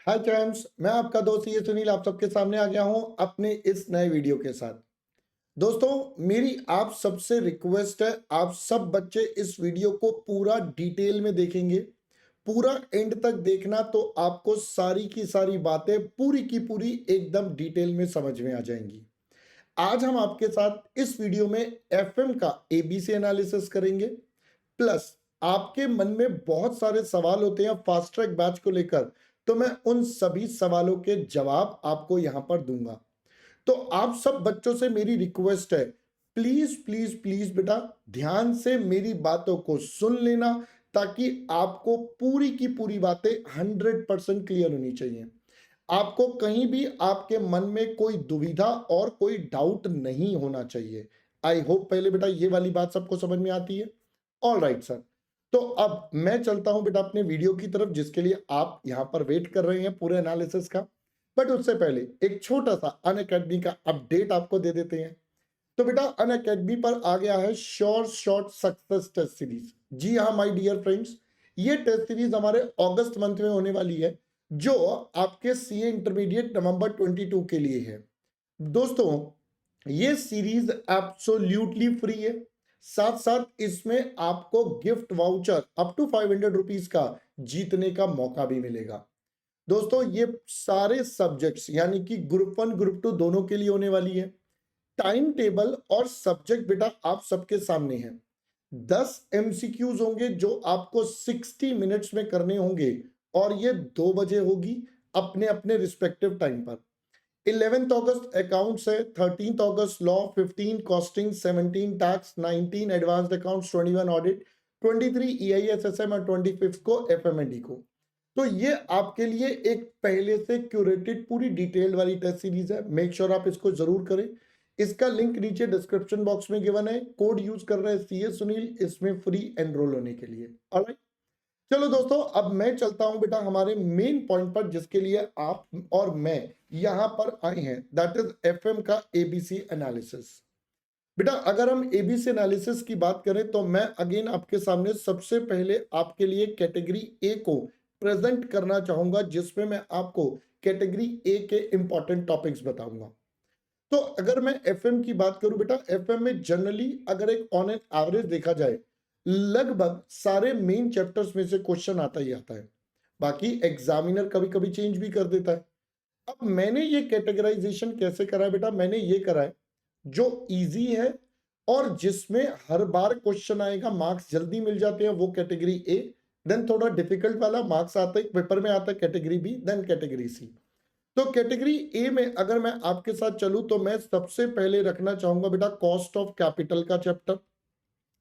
हाय चैम्स, मैं आपका दोस्त ये सुनील आप सबके सामने आ गया हूं अपने इस नए वीडियो के साथ। दोस्तों, मेरी आप सबसे रिक्वेस्ट है, आप सब बच्चे इस वीडियो को पूरा डिटेल में देखेंगे। पूरा एंड तक देखना तो आपको सारी की सारी बातें पूरी की पूरी एकदम डिटेल में समझ में आ जाएंगी। आज हम आपके साथ इस वीडियो में एफएम का एबीसी एनालिसिस करेंगे। प्लस आपके मन में बहुत सारे सवाल होते हैं फास्ट ट्रैक बैच को लेकर, तो मैं उन सभी सवालों के जवाब आपको यहां पर दूंगा। तो आप सब बच्चों से मेरी रिक्वेस्ट है, प्लीज प्लीज प्लीज बेटा ध्यान से मेरी बातों को सुन लेना, ताकि आपको पूरी की पूरी बातें 100% क्लियर होनी चाहिए। आपको कहीं भी आपके मन में कोई दुविधा और कोई डाउट नहीं होना चाहिए। आई होप पहले बेटा ये वाली बात सबको समझ में आती है। All right sir. तो अब मैं चलता हूं बेटा अपने वीडियो की तरफ, जिसके लिए आप यहां पर वेट कर रहे हैं पूरे एनालिसिस का। बट उससे पहले एक छोटा सा अनअकैडमी का अपडेट आपको दे देते हैं। तो बेटा अनअकैडमी पर आ गया है sure short success test series. जी हाँ माय डियर फ्रेंड्स, ये टेस्ट सीरीज हमारे अगस्त मंथ में होने वाली है, जो आपके सीए इंटरमीडिएट नवंबर 22 के लिए है। दोस्तों, ये सीरीज एब्सोल्युटली फ्री है। साथ साथ इसमें आपको gift voucher up to 500 rupees का जीतने का मौका भी मिलेगा। दोस्तों, ये सारे सब्जेक्ट्स यानी कि ग्रुप 1 ग्रुप 2 दोनों के लिए होने वाली है। टाइम टेबल और सब्जेक्ट बेटा आप सबके सामने है। 10 एमसीक्यूज होंगे जो आपको 60 मिनट्स में करने होंगे, और ये 2 बजे होगी अपने अपने रिस्पेक्टिव टाइम पर। 11th अगस्त अकाउंट्स है, 13th अगस्त law, 15 costing, 17 tax, 19 advanced accounts, 21 audit, 23 EISSM और 25 को एफएमएनडी को। तो ये आपके लिए एक पहले से क्यूरेटेड पूरी डिटेल वाली टेस्ट सीरीज है। मेक श्योर आप इसको जरूर करें। इसका लिंक नीचे डिस्क्रिप्शन बॉक्स में गिवन है। कोड यूज कर रहे हैं सीए सुनील इसमें फ्री एनरोल होने के लिए। ऑलराइट, चलो दोस्तों, अब मैं चलता हूं बेटा हमारे मेन पॉइंट पर, जिसके लिए आप और मैं यहां पर आए हैं, दैट इज एफएम का एबीसी एनालिसिस। बेटा अगर हम एबीसी एनालिसिस की बात करें तो मैं अगेन आपके सामने सबसे पहले आपके लिए कैटेगरी ए को प्रेजेंट करना चाहूंगा, जिसमें मैं आपको कैटेगरी ए के इंपॉर्टेंट टॉपिक्स बताऊंगा। तो अगर मैं एफएम की बात करूं बेटा, एफएम में जनरली अगर एक ऑन एन एवरेज देखा जाए, लगभग सारे मेन चैप्टर्स में से क्वेश्चन आता ही आता है। बाकी एग्जामिनर कभी कभी चेंज भी कर देता है। अब मैंने ये कैटेगराइजेशन कैसे करा है बेटा, मैंने ये करा है जो इजी है और जिसमें हर बार क्वेश्चन आएगा, मार्क्स जल्दी मिल जाते हैं, वो कैटेगरी ए। देन थोड़ा डिफिकल्ट वाला मार्क्स आता है पेपर में, आता है category B, then category C. तो कैटेगरी ए में अगर मैं आपके साथ चलूं तो मैं सबसे पहले रखना चाहूंगा बेटा कॉस्ट ऑफ कैपिटल का चैप्टर,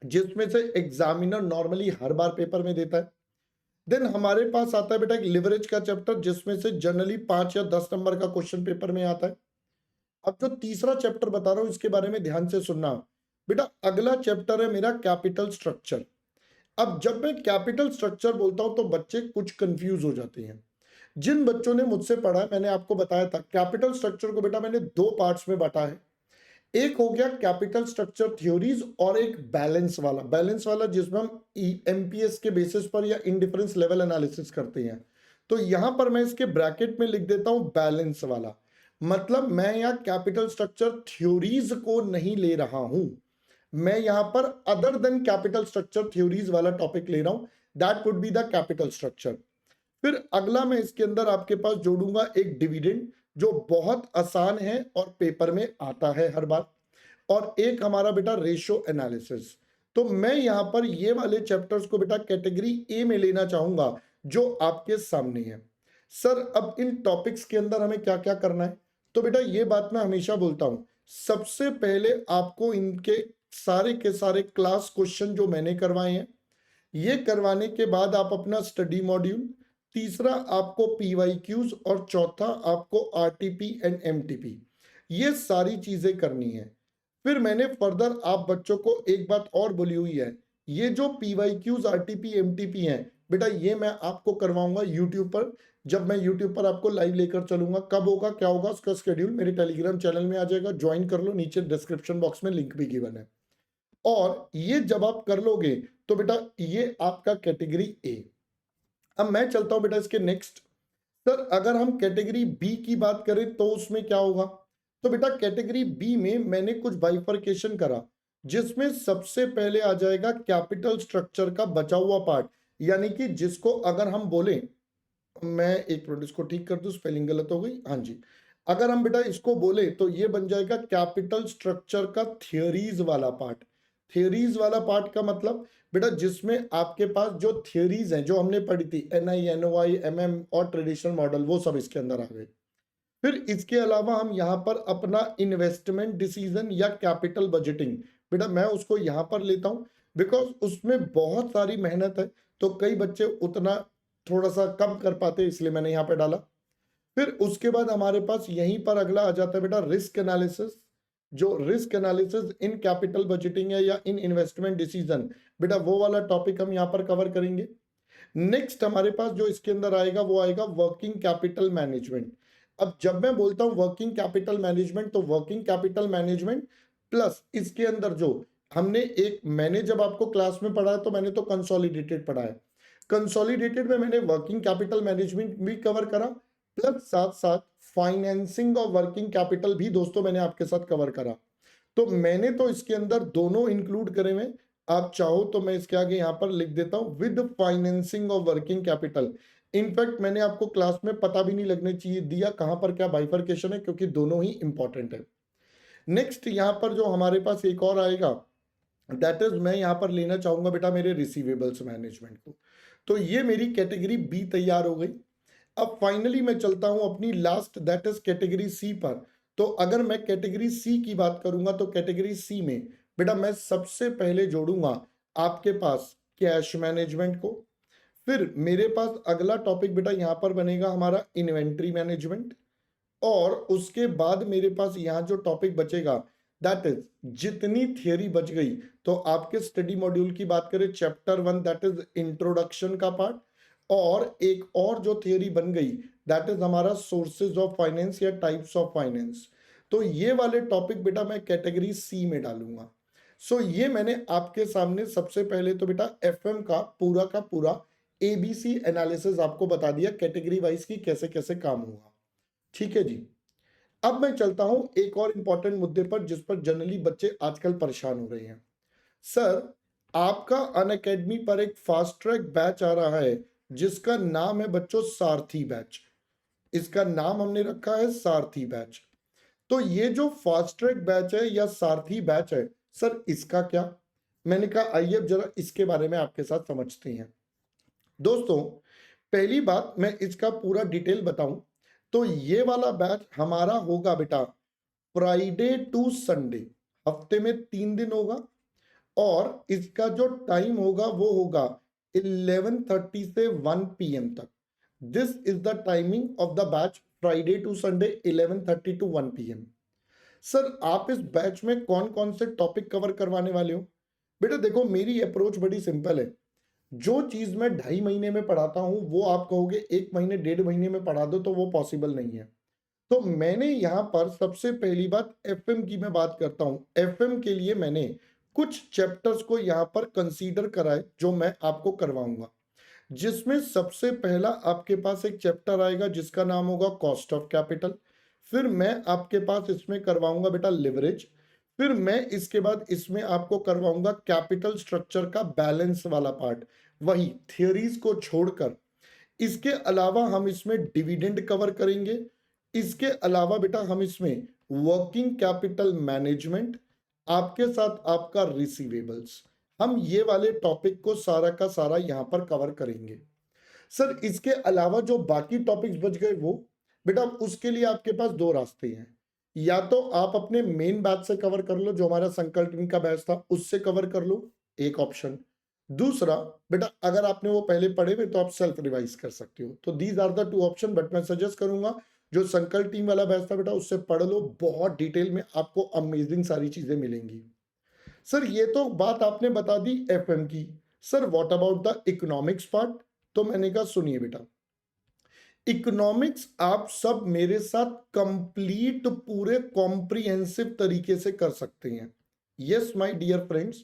जिसमें से एग्जामिनर नॉर्मली हर बार पेपर में देता है। देन हमारे पास आता है बेटा एक लिवरेज का चैप्टर, जिसमें से जनरली 5 या 10 नंबर का क्वेश्चन पेपर में आता है। अब जो तीसरा चैप्टर बता रहा हूं इसके बारे में ध्यान से सुनना बेटा। अगला चैप्टर है मेरा कैपिटल स्ट्रक्चर। अब जब मैं कैपिटल स्ट्रक्चर बोलता हूं तो बच्चे कुछ कंफ्यूज हो जाते हैं। जिन बच्चों ने मुझसे पढ़ा है, मैंने आपको बताया था कैपिटल स्ट्रक्चर को बेटा मैंने 2 पार्ट्स में बांटा है। एक हो गया कैपिटल स्ट्रक्चर थ्योरीज, और एक बैलेंस वाला जिसमें हम एमपीएस के बेसिस पर या इंडिफरेंस लेवल एनालिसिस करते हैं। तो यहां पर मैं इसके ब्रैकेट में लिख देता हूं बैलेंस वाला। मतलब मैं यहाँ कैपिटल स्ट्रक्चर थ्योरीज को नहीं ले रहा हूं, मैं यहां पर other than capital structure theories वाला टॉपिक ले रहा हूं। That would be the capital structure. फिर अगला मैं इसके अंदर आपके पास जोड़ूंगा एक डिविडेंड, जो बहुत आसान है और पेपर में आता है हर बार, और एक हमारा बेटा रेशो एनालिसिस। तो मैं यहां पर ये वाले चैप्टर्स को बेटा कैटेगरी ए में लेना चाहूंगा, जो आपके सामने है। सर अब इन टॉपिक्स के अंदर हमें क्या क्या करना है, तो बेटा ये बात मैं हमेशा बोलता हूं, सबसे पहले आपको इनके सारे के सारे क्लास क्वेश्चन जो मैंने करवाए हैं, ये करवाने के बाद आप अपना स्टडी मॉड्यूल, तीसरा आपको पीवाईक्यूज, और चौथा आपको आरटीपी एंड एमटीपी, ये सारी चीजें करनी है। फिर मैंने फर्दर आप बच्चों को एक बात और बोली हुई है, ये जो पीवाईक्यूज आरटीपी एमटीपी हैं बेटा, ये मैं आपको करवाऊंगा यूट्यूब पर। जब मैं यूट्यूब पर आपको लाइव लेकर चलूंगा, कब होगा क्या होगा उसका शेड्यूल मेरे टेलीग्राम चैनल में आ जाएगा, ज्वाइन कर लो, नीचे डिस्क्रिप्शन बॉक्स में लिंक भी गिवन है। और ये जब आप कर लोगे तो बेटा ये आपका कैटेगरी ए। अब मैं चलता हूं बेटा इसके नेक्स्ट। सर अगर हम कैटेगरी बी की बात करें तो उसमें क्या होगा? तो बेटा कैटेगरी बी में मैंने कुछ बाइफरकेशन करा, जिसमें सबसे पहले आ जाएगा कैपिटल स्ट्रक्चर का बचा हुआ पार्ट, यानी कि जिसको अगर हम बोले, मैं एक मिनट इसको ठीक कर दूं, स्पेलिंग गलत हो गई, हाँ जी। अगर हम बेटा इसको बोले तो ये बन जाएगा कैपिटल स्ट्रक्चर का थियरीज वाला पार्ट। थियरीज वाला पार्ट का मतलब बेटा जिसमें आपके पास जो थियरीज हैं जो हमने पढ़ी थी, NI NOI MM और ट्रेडिशनल मॉडल, वो सब इसके अंदर आ गए। फिर इसके अलावा हम यहाँ पर अपना इन्वेस्टमेंट डिसीजन या कैपिटल बजटिंग, बेटा मैं उसको यहाँ पर लेता हूँ बिकॉज उसमें बहुत सारी मेहनत है, तो कई बच्चे उतना थोड़ा सा कम कर पाते, इसलिए मैंने यहाँ पे डाला। फिर उसके बाद हमारे पास यहीं पर अगला आ जाता है बेटा रिस्क एनालिसिस। जो risk analysis in capital budgeting है या इन इन्वेस्टमेंट डिसीजन, बेटा वो वाला टॉपिक हम यहाँ पर कवर करेंगे। नेक्स्ट हमारे पास जो इसके अंदर आएगा वो आएगा वर्किंग कैपिटल मैनेजमेंट। अब जब मैं बोलता हूं वर्किंग कैपिटल मैनेजमेंट, तो वर्किंग कैपिटल मैनेजमेंट प्लस इसके अंदर जो हमने मैंने जब आपको क्लास में पढ़ा है तो मैंने तो कंसोलिडेटेड पढ़ा है, कंसोलिडेटेड में मैंने वर्किंग कैपिटल मैनेजमेंट भी कवर करा, प्लस साथ साथ फाइनेंसिंग और वर्किंग कैपिटल भी दोस्तों मैंने आपके साथ कवर करा। तो मैंने तो इसके अंदर दोनों इंक्लूड करे हुए। आप चाहो तो मैं इसके आगे यहाँ पर लिख देता हूँ with financing of working capital. In fact मैंने आपको क्लास में पता भी नहीं लगने चाहिए दिया कहां पर क्या बाइफरकेशन है, क्योंकि दोनों ही इंपॉर्टेंट है। नेक्स्ट यहाँ पर जो हमारे पास एक और आएगा, दैट इज मैं यहाँ पर लेना चाहूंगा बेटा मेरे रिसीवेबल्स मैनेजमेंट को। तो ये मेरी कैटेगरी बी तैयार हो गई। अब फाइनली मैं चलता हूं अपनी last, that is category C पर। तो अगर मैं कैटेगरी सी की बात करूंगा तो कैटेगरी सी में बेटा मैं सबसे पहले जोड़ूंगा आपके पास कैश मैनेजमेंट को। फिर मेरे पास अगला टॉपिक बेटा यहां पर बनेगा हमारा इन्वेंट्री मैनेजमेंट। और उसके बाद मेरे पास यहाँ जो टॉपिक बचेगा दैट इज, जितनी थियरी बच गई तो आपके स्टडी मॉड्यूल की बात करें चैप्टर 1 दैट इज इंट्रोडक्शन का पार्ट, और एक और जो थियरी बन गई दैट इज हमारा सोर्सेज ऑफ फाइनेंस या टाइप्स ऑफ फाइनेंस। तो ये वाले टॉपिक बेटा मैं कैटेगरी सी में डालूंगा। सो ये मैंने आपके सामने सबसे पहले तो बेटा FM का पूरा ABC एनालिसिस आपको बता दिया कैटेगरी वाइज की कैसे कैसे काम हुआ। ठीक है जी। अब मैं चलता हूं एक और इंपॉर्टेंट मुद्दे पर जिस पर जनरली बच्चे आजकल परेशान हो रहे हैं। सर आपका अनअकैडमी पर एक फास्ट ट्रैक बैच आ रहा है जिसका नाम है बच्चों सारथी बैच। इसका नाम हमने रखा है सारथी बैच। तो ये जो फास्ट ट्रैक बैच है या सारथी बैच है, सर इसका क्या? मैंने कहा आइए अब जरा इसके बारे में आपके साथ समझते हैं। दोस्तों पहली बात मैं इसका पूरा डिटेल बताऊं तो ये वाला बैच हमारा होगा बेटा फ्राइडे टू संडे, हफ्ते में 3 दिन होगा। और इसका जो टाइम होगा वो होगा 11:30 से 1 PM तक। This is the timing of the batch Friday to Sunday 11:30 to 1 PM। Sir आप इस बैच में कौन कौन से टॉपिक कवर करवाने वाले हो? बेटा देखो मेरी अप्रोच बड़ी सिंपल है। जो चीज मैं 2.5 महीने में पढ़ाता हूं वो आप कहोगे 1 महीने 1.5 महीने में पढ़ा दो, तो वो पॉसिबल नहीं है। तो मैंने यहाँ पर सबसे पहली बात FM की मैं बात करता हूँ। FM के लिए मैंने कुछ चैप्टर्स को यहाँ पर कंसीडर करा है जो मैं आपको करवाऊंगा, जिसमें सबसे पहला आपके पास एक चैप्टर आएगा जिसका नाम होगा कॉस्ट ऑफ कैपिटल। फिर मैं आपके पास इसमें करवाऊंगा बेटा लिवरेज। फिर मैं इसके बाद इसमें आपको करवाऊंगा कैपिटल स्ट्रक्चर का बैलेंस वाला पार्ट, वही थियरीज को छोड़कर। इसके अलावा हम इसमें डिविडेंड कवर करेंगे। इसके अलावा बेटा हम इसमें वर्किंग कैपिटल मैनेजमेंट, आपके साथ आपका रिसीवेबल्स, हम ये वाले टॉपिक को सारा का सारा यहां पर कवर करेंगे। सर इसके अलावा जो बाकी टॉपिक्स बच गए वो बेटा उसके लिए आपके पास 2 रास्ते हैं। या तो आप अपने मेन बैच से कवर कर लो, जो हमारा संकल्प टीम का बैच था उससे कवर कर लो, एक ऑप्शन। दूसरा बेटा अगर आपने वो पहले पढ़े हुए तो आप सेल्फ रिवाइज कर सकते हो। तो these are the 2 option, but मैं सजेस्ट करूंगा जो संकल्प टीम वाला बैच था बेटा उससे पढ़ लो, बहुत डिटेल में आपको अमेजिंग सारी चीजें मिलेंगी। सर ये तो बात आपने बता दी FM की। Sir what about the economics part? तो मैंने कहा सुनिए बेटा, इकोनॉमिक्स आप सब मेरे साथ कंप्लीट पूरे कॉम्प्रिहेंसिव तरीके से कर सकते हैं। यस माय डियर फ्रेंड्स,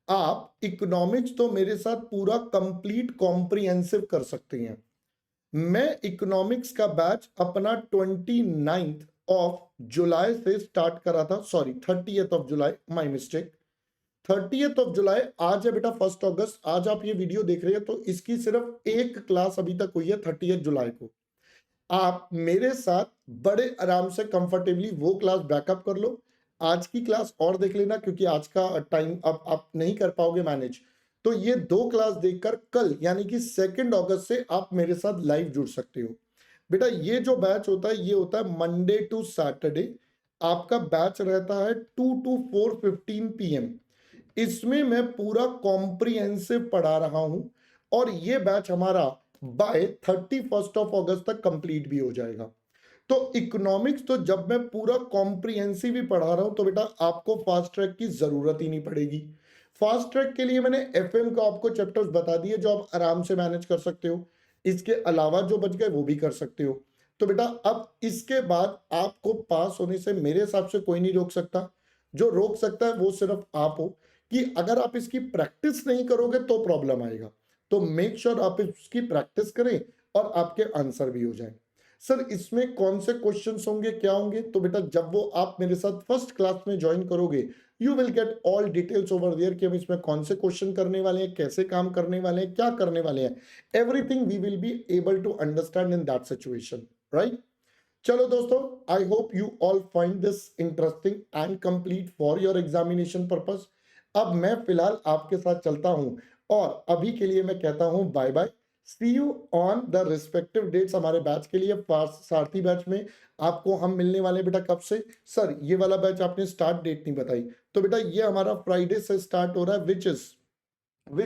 आप इकोनॉमिक्स तो मेरे साथ पूरा कंप्लीट कॉम्प्रिहेंसिव कर सकते हैं। मैं इकोनॉमिक्स का बैच अपना 29th ऑफ जुलाई से स्टार्ट करा था, sorry 30th of July, my mistake. 30th of July, आज है बेटा 1 अगस्त। आज आप ये वीडियो देख रहे हैं तो इसकी सिर्फ एक क्लास अभी तक हुई है 30th जुलाई को। आप मेरे साथ बड़े आराम से कंफर्टेबली वो क्लास बैकअप कर लो, आज की क्लास और देख लेना, क्योंकि आज का टाइम अब आप नहीं कर पाओगे मैनेज। तो ये 2 क्लास देखकर कल यानी कि 2 अगस्त से आप मेरे साथ लाइव जुड़ सकते हो। बेटा ये जो बैच होता है ये होता है मंडे टू सैटरडे। आपका बैच रहता है 2 to 4:15 PM। इसमें मैं पूरा कॉम्प्रिहेंसिव पढ़ा रहा हूं और ये बैच हमारा बाय 31 ऑफ अगस्त तक कंप्लीट भी हो जाएगा। तो इकोनॉमिक्स तो जब मैं पूरा कॉम्प्रिहेंसिव ही पढ़ा रहा हूं तो बेटा आपको फास्ट ट्रैक की जरूरत ही नहीं पड़ेगी। फास्ट ट्रैक के लिए मैंने एफएम का आपको चैप्टर्स बता दिए जो आप आराम से मैनेज कर सकते हो। इसके अलावा जो बच गए वो भी कर सकते हो। तो बेटा अब इसके बाद आपको पास होने से मेरे हिसाब से कोई नहीं रोक सकता। जो रोक सकता है वो सिर्फ आप हो, कि अगर आप इसकी प्रैक्टिस नहीं करोगे तो प्रॉब्लम आएगा। तो मेक श्योर आप इसकी प्रैक्टिस करें और आपके आंसर भी हो जाए। सर इसमें कौन से क्वेश्चंस होंगे, क्या होंगे? तो बेटा जब वो आप मेरे साथ फर्स्ट क्लास में ज्वाइन करोगे you will get all details over there कि हम इसमें कौन से क्वेश्चन करने वाले हैं, कैसे काम करने वाले हैं, क्या करने वाले हैं। Everything we will be able to understand in that situation, right? चलो दोस्तों, I hope you all find this interesting and complete for your examination purpose. अब मैं फिलहाल आपके साथ चलता हूं और अभी के लिए मैं कहता हूं bye bye. See you on the respective dates हमारे बैच के लिए। सारथी बैच में आपको हम मिलने वाले बेटा कब से? सर ये वाला बैच आपने स्टार्ट डेट नहीं बताई। तो बेटा ये हमारा फ्राइडे से स्टार्ट हो रहा है, विच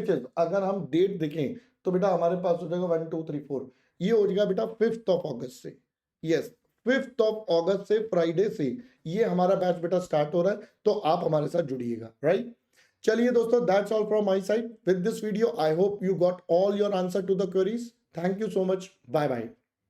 इज अगर हम डेट देखें तो बेटा हमारे पास हो जाएगा 1 2 3 4, ये हो जाएगा बेटा 5th ऑफ अगस्त से। यस, 5th ऑफ अगस्त से फ्राइडे से ये हमारा बैच बेटा स्टार्ट हो रहा है, तो आप हमारे साथ जुड़िएगा, राइट? चलिए दोस्तों, that's all from my side with this video. I hope you got all your answer to the queries. Thank you so much, bye bye.